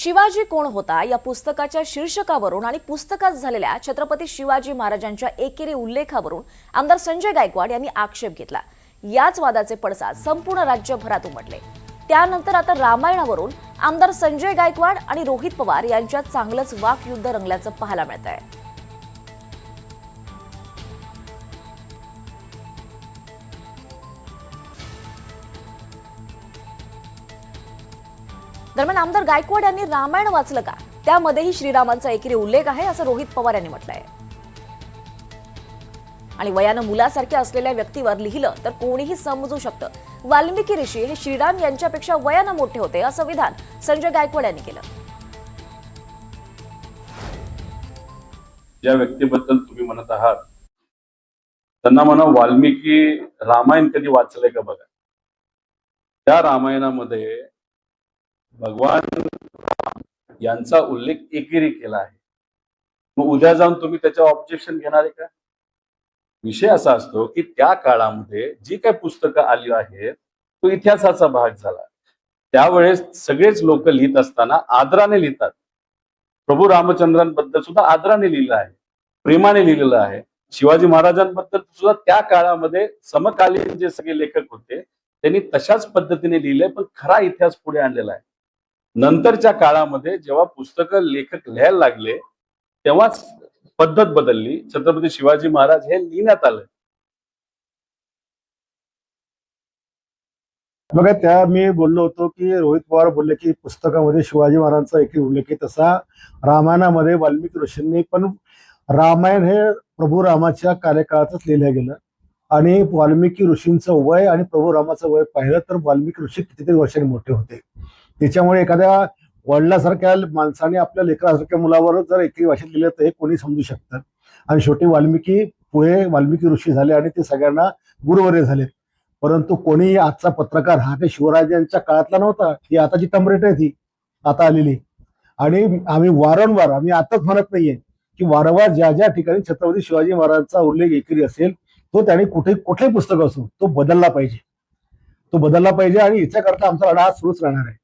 शिवाजी कोण होता या पुस्तकाच्या शीर्षकावरून आणि पुस्तकात झालेल्या छत्रपती शिवाजी महाराजांच्या एकेरी उल्लेखावरून आमदार संजय गायकवाड यांनी आक्षेप घेतला। याच वादाचे पडसाद संपूर्ण राज्यभरात उमटले। त्यानंतर आता रामायणावरून आमदार संजय गायकवाड आणि रोहित पवार यांच्यात चांगलंच वाकयुद्ध रंगल्याचं पाहायला मिळतंय। दरम्यान आमदार गायकवाड यांनी रामायण वाचलं का, त्यामध्येही श्रीरामांचा एकेरी उल्लेख आहे असं रोहित पवार यांनी म्हटलंय। आणि वयानं मुलासारख्या असलेल्या व्यक्तीवर लिहिलं तर कोणीही समजू शकतं वाल्मिकी ऋषी हे श्रीराम यांच्यापेक्षा वयानं मोठे होते असं विधान संजय गायकवाड यांनी केलं। ज्या व्यक्तीबद्दल तुम्ही म्हणत आहात त्यांना म्हणा वाल्मिकी रामायण कधी वाचलंय का बघा। त्या रामायणामध्ये भगवान यांचा उल्लेख एकेरी केला आहे। मग उद्या जाऊन तुम्ही त्याच्यावर ऑब्जेक्शन घेणार आहे का? विषय असा असतो की त्या काळामध्ये जी काही पुस्तकं आली आहेत तो इतिहासाचा भाग झाला। त्यावेळेस सगळेच लोक लिहित असताना आदराने लिहितात। प्रभू रामचंद्रांबद्दल सुद्धा आदराने लिहिलं आहे, प्रेमाने लिहिलेलं आहे। शिवाजी महाराजांबद्दल सुद्धा त्या काळामध्ये समकालीन जे सगळे लेखक होते त्यांनी तशाच पद्धतीने लिहिले, पण खरा इतिहास पुढे आणलेला आहे। नंतरच्या काळामध्ये जेव्हा पुस्तकं लेखक लिहायला लागले तेव्हाच पद्धत बदलली। छत्रपती शिवाजी महाराज हे लिहिण्यात आलं। बघा, त्या मी बोललो होतो की रोहित पवार बोलले की पुस्तकामध्ये शिवाजी महाराजांचा एक उल्लेख आहे, तसा रामायणामध्ये वाल्मिकी ऋषींनी पण रामायण हे प्रभू रामाच्या कार्यकाळातच लिहिलं गेलं। आणि वाल्मिकी ऋषींचं वय आणि प्रभू रामाचं वय पाहिलं तर वाल्मिकी ऋषी कितीतरी वर्षांनी मोठे होते। त्याच्यामुळे एखाद्या वडिलासारख्या माणसाने आपल्या लेकरासारख्या मुलावर जर एकेरी भाषेत लिहिलं तर हे कोणी समजू शकतं। आणि शेवटी वाल्मिकी पुढे वाल्मिकी ऋषी झाले आणि ते सगळ्यांना गुरुवर्य झाले। परंतु कोणी आजचा पत्रकार हा काही शिवराजांच्या काळातला नव्हता, ही आताची टमरेट आहे ती आता आलेली। आणि आम्ही वारंवार, आम्ही आताच म्हणत नाहीये की वारंवार ज्या ज्या ठिकाणी छत्रपती शिवाजी महाराजांचा उल्लेख एकेरी असेल तो त्याने कुठेही पुस्तक असो तो बदलला पाहिजे, तो बदलला पाहिजे। आणि याच्याकरता आमचा लढा सुरूच राहणार आहे।